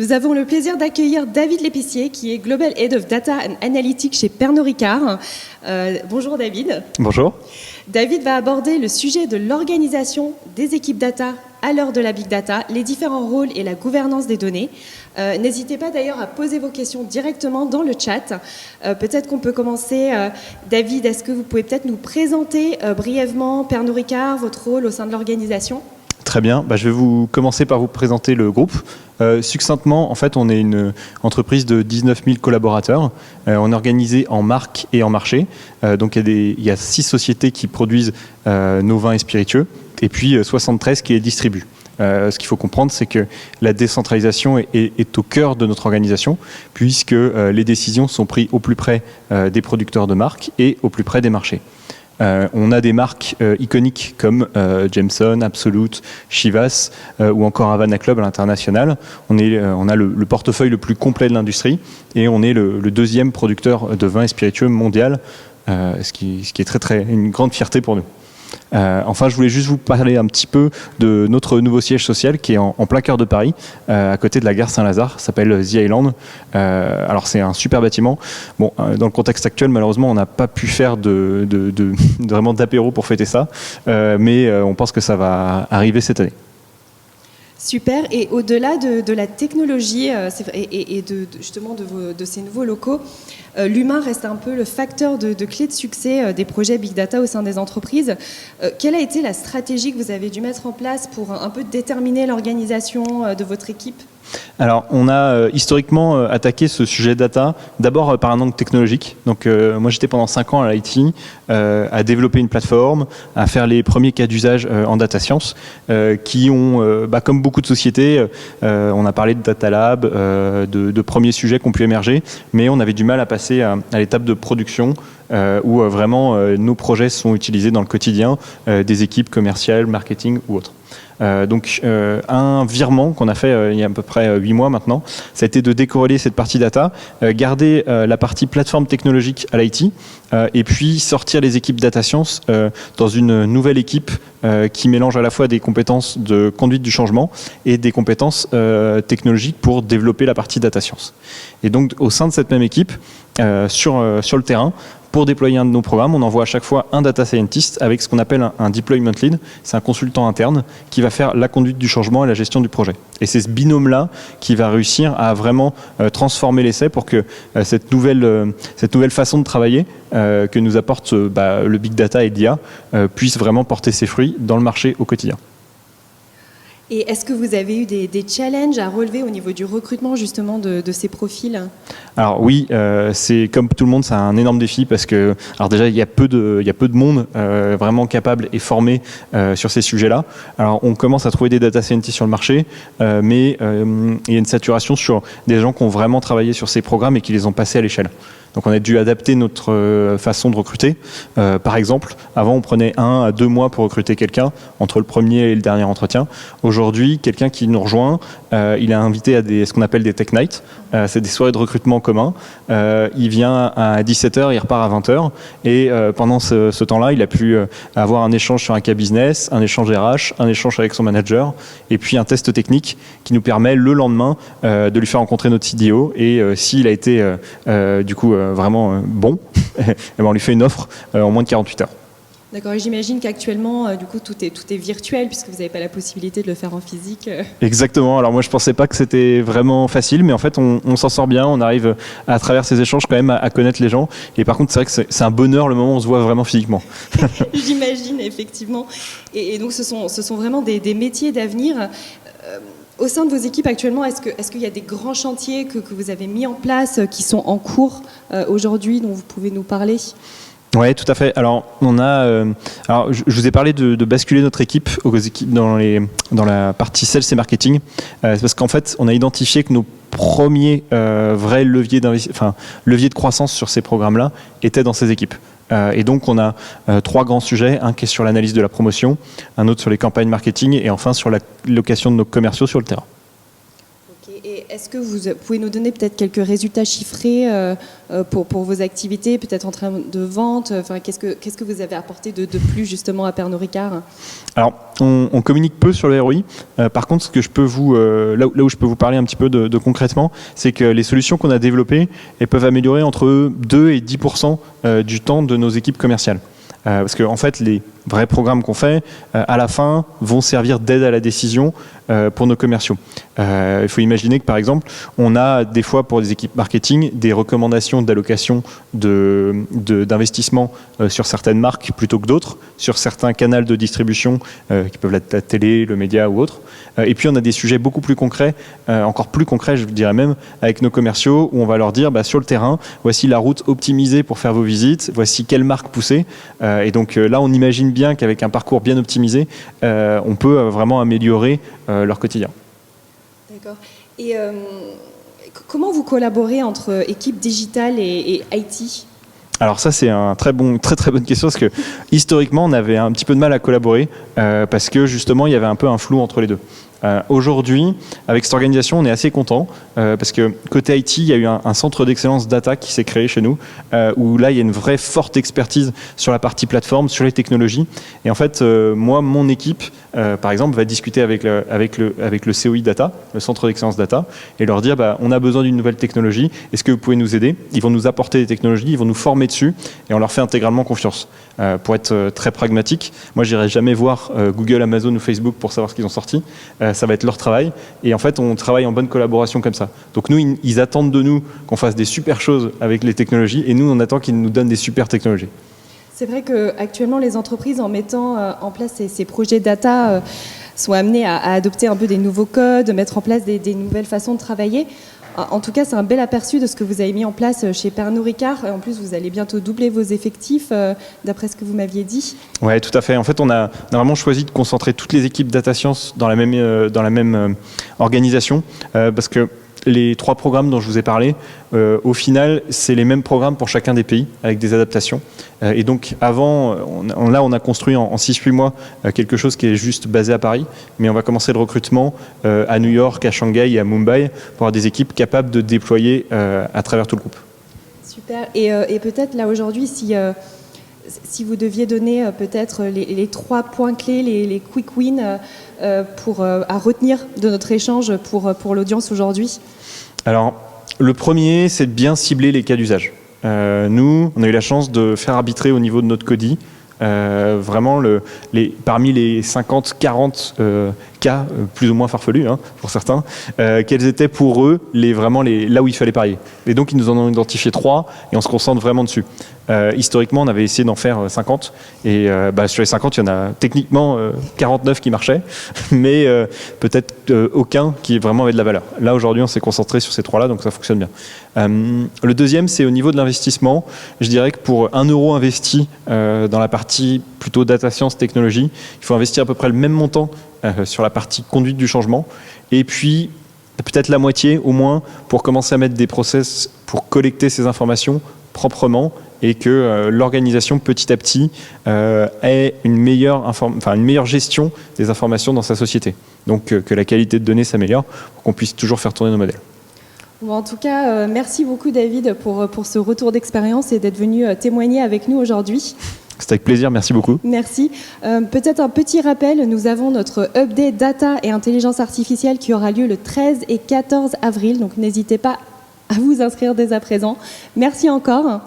Nous avons le plaisir d'accueillir David Lépicier, qui est Global Head of Data and Analytics chez Pernod Ricard. Bonjour David. Bonjour. David va aborder le sujet de l'organisation des équipes data à l'heure de la big data, les différents rôles et la gouvernance des données. N'hésitez pas d'ailleurs à poser vos questions directement dans le chat. Peut-être qu'on peut commencer. David, est-ce que vous pouvez peut-être nous présenter brièvement Pernod Ricard, votre rôle au sein de l'organisation ? Très bien, je vais vous commencer par vous présenter le groupe. Succinctement, en fait, on est une entreprise de 19 000 collaborateurs. On est organisé en marques et en marchés. Donc il y a 6 sociétés qui produisent nos vins et spiritueux, et puis 73 qui les distribuent. Ce qu'il faut comprendre, c'est que la décentralisation est au cœur de notre organisation, puisque les décisions sont prises au plus près des producteurs de marques et au plus près des marchés. On a des marques iconiques comme Jameson, Absolut, Chivas ou encore Havana Club à l'international. On a le portefeuille le plus complet de l'industrie et on est le deuxième producteur de vin et spiritueux mondial, ce qui est une grande fierté pour nous. Enfin, je voulais juste vous parler un petit peu de notre nouveau siège social qui est en plein cœur de Paris, à côté de la gare Saint-Lazare, ça s'appelle The Island. Alors c'est un super bâtiment. Bon, dans le contexte actuel, malheureusement, on n'a pas pu faire vraiment d'apéro pour fêter ça, mais on pense que ça va arriver cette année. Super. Et au-delà de la technologie et justement de ces nouveaux locaux, l'humain reste un peu le facteur de clé de succès des projets Big Data au sein des entreprises. Quelle a été la stratégie que vous avez dû mettre en place pour un peu déterminer l'organisation de votre équipe ? Alors, on a historiquement attaqué ce sujet data d'abord par un angle technologique. Donc, moi, j'étais pendant 5 ans à l'IT, à développer une plateforme, à faire les premiers cas d'usage en data science, qui ont, comme beaucoup de sociétés, on a parlé de data lab, de premiers sujets qui ont pu émerger, mais on avait du mal à passer à l'étape de production, où vraiment nos projets sont utilisés dans le quotidien des équipes commerciales, marketing ou autres. Donc un virement qu'on a fait il y a à peu près 8 mois maintenant, ça a été de décorréler cette partie data, garder la partie plateforme technologique à l'IT, et puis sortir les équipes data science dans une nouvelle équipe qui mélange à la fois des compétences de conduite du changement et des compétences technologiques pour développer la partie data science. Et donc au sein de cette même équipe, sur le terrain, pour déployer un de nos programmes, on envoie à chaque fois un data scientist avec ce qu'on appelle un deployment lead. C'est un consultant interne qui va faire la conduite du changement et la gestion du projet. Et c'est ce binôme-là qui va réussir à vraiment transformer l'essai pour que cette nouvelle façon de travailler que nous apporte le big data et l'IA puisse vraiment porter ses fruits dans le marché au quotidien. Et est-ce que vous avez eu des challenges à relever au niveau du recrutement justement de ces profils ? Alors oui, c'est comme tout le monde, c'est un énorme défi parce que, alors déjà il y a peu de monde vraiment capable et formé sur ces sujets-là. Alors on commence à trouver des data scientists sur le marché, mais il y a une saturation sur des gens qui ont vraiment travaillé sur ces programmes et qui les ont passés à l'échelle. Donc on a dû adapter notre façon de recruter. Par exemple, avant on prenait 1 à 2 mois pour recruter quelqu'un entre le premier et le dernier entretien. Aujourd'hui, quelqu'un qui nous rejoint, il est invité à ce qu'on appelle des tech nights. C'est des soirées de recrutement communs. Il vient à 17h, il repart à 20h. Et pendant ce temps-là, il a pu avoir un échange sur un cas business, un échange RH, un échange avec son manager, et puis un test technique qui nous permet le lendemain de lui faire rencontrer notre CDO. Et s'il a été vraiment bon, on lui fait une offre en moins de 48 heures. D'accord, et j'imagine qu'actuellement, du coup, tout est virtuel puisque vous n'avez pas la possibilité de le faire en physique. Exactement. Alors moi, je pensais pas que c'était vraiment facile, mais en fait, on s'en sort bien. On arrive à travers ces échanges quand même à connaître les gens. Et par contre, c'est vrai que c'est un bonheur le moment où on se voit vraiment physiquement. J'imagine, effectivement. Et donc, ce sont vraiment des métiers d'avenir. Au sein de vos équipes actuellement, est-ce qu'il y a des grands chantiers que vous avez mis en place, qui sont en cours aujourd'hui, dont vous pouvez nous parler ? Oui, tout à fait. Alors, je vous ai parlé de basculer notre équipe dans la partie sales et marketing. C'est parce qu'en fait, on a identifié que nos premiers vrais leviers de croissance sur ces programmes-là étaient dans ces équipes. Et donc, on a 3 grands sujets. Un qui est sur l'analyse de la promotion, un autre sur les campagnes marketing et enfin sur la location de nos commerciaux sur le terrain. Okay. Et Et est-ce que vous pouvez nous donner peut-être quelques résultats chiffrés pour vos activités, peut-être en termes de vente, qu'est-ce que vous avez apporté de plus justement à Pernod Ricard? Alors, on communique peu sur le ROI. Par contre, ce que je peux là où je peux vous parler un petit peu de concrètement, c'est que les solutions qu'on a développées, elles peuvent améliorer entre 2 et 10% du temps de nos équipes commerciales. Parce que en fait, les vrais programmes qu'on fait, à la fin, vont servir d'aide à la décision pour nos commerciaux. Il faut imaginer que, par exemple, on a des fois pour des équipes marketing des recommandations d'allocation d'investissement sur certaines marques plutôt que d'autres, sur certains canaux de distribution qui peuvent être la télé, le média ou autre. Et puis on a des sujets beaucoup plus concrets, encore plus concrets, je dirais même, avec nos commerciaux, où on va leur dire sur le terrain, voici la route optimisée pour faire vos visites, voici quelle marque pousser. Et donc là, on imagine bien qu'avec un parcours bien optimisé, on peut vraiment améliorer leur quotidien. D'accord. Et comment vous collaborez entre équipe digitale et IT ? Alors ça, c'est un très bonne question, parce que historiquement, on avait un petit peu de mal à collaborer, parce que justement, il y avait un peu un flou entre les deux. Aujourd'hui, avec cette organisation, on est assez content, parce que côté IT, il y a eu un centre d'excellence data qui s'est créé chez nous, où là, il y a une vraie forte expertise sur la partie plateforme, sur les technologies. Et en fait, moi, mon équipe, par exemple, va discuter avec le COI Data, le centre d'excellence data, et leur dire, on a besoin d'une nouvelle technologie, est-ce que vous pouvez nous aider? Ils vont nous apporter des technologies, ils vont nous former dessus, et on leur fait intégralement confiance. Pour être très pragmatique, moi, j'irai jamais voir Google, Amazon ou Facebook pour savoir ce qu'ils ont sorti. Ça va être leur travail. Et en fait, on travaille en bonne collaboration comme ça. Donc nous, ils attendent de nous qu'on fasse des super choses avec les technologies, et nous, on attend qu'ils nous donnent des super technologies. C'est vrai qu'actuellement, les entreprises, en mettant en place ces projets data, sont amenées à adopter un peu des nouveaux codes, mettre en place des nouvelles façons de travailler. En tout cas, c'est un bel aperçu de ce que vous avez mis en place chez Pernod Ricard. En plus, vous allez bientôt doubler vos effectifs, d'après ce que vous m'aviez dit. Oui, tout à fait. En fait, on a vraiment choisi de concentrer toutes les équipes data science dans la même organisation, parce que les 3 programmes dont je vous ai parlé, au final, c'est les mêmes programmes pour chacun des pays, avec des adaptations. Et donc, avant, on a construit en 6-8 mois quelque chose qui est juste basé à Paris, mais on va commencer le recrutement à New York, à Shanghai et à Mumbai pour avoir des équipes capables de déployer à travers tout le groupe. Super. Et peut-être là aujourd'hui, si vous deviez donner peut-être les 3 points clés, les quick wins à retenir de notre échange pour l'audience aujourd'hui. Alors, le premier, c'est de bien cibler les cas d'usage. Nous, on a eu la chance de faire arbitrer au niveau de notre CODI vraiment parmi les 50-40 cas plus ou moins farfelus pour certains, quels étaient pour eux là où il fallait parier. Et donc ils nous en ont identifié 3 et on se concentre vraiment dessus. Historiquement, on avait essayé d'en faire 50 et sur les 50, il y en a techniquement 49 qui marchaient, mais peut-être aucun qui vraiment avait de la valeur. Là, aujourd'hui, on s'est concentré sur ces 3-là, donc ça fonctionne bien. Le deuxième, c'est au niveau de l'investissement. Je dirais que pour 1 euro investi dans la partie plutôt data science technologie, il faut investir à peu près le même montant sur la partie conduite du changement, et puis peut-être la moitié au moins pour commencer à mettre des process pour collecter ces informations proprement, et que l'organisation petit à petit ait une meilleure gestion des informations dans sa société. Donc que la qualité de données s'améliore pour qu'on puisse toujours faire tourner nos modèles. Bon, en tout cas, merci beaucoup David pour ce retour d'expérience et d'être venu témoigner avec nous aujourd'hui. C'était avec plaisir, merci beaucoup. Merci. Peut-être un petit rappel, nous avons notre update data et intelligence artificielle qui aura lieu le 13 et 14 avril, donc n'hésitez pas à vous inscrire dès à présent. Merci encore.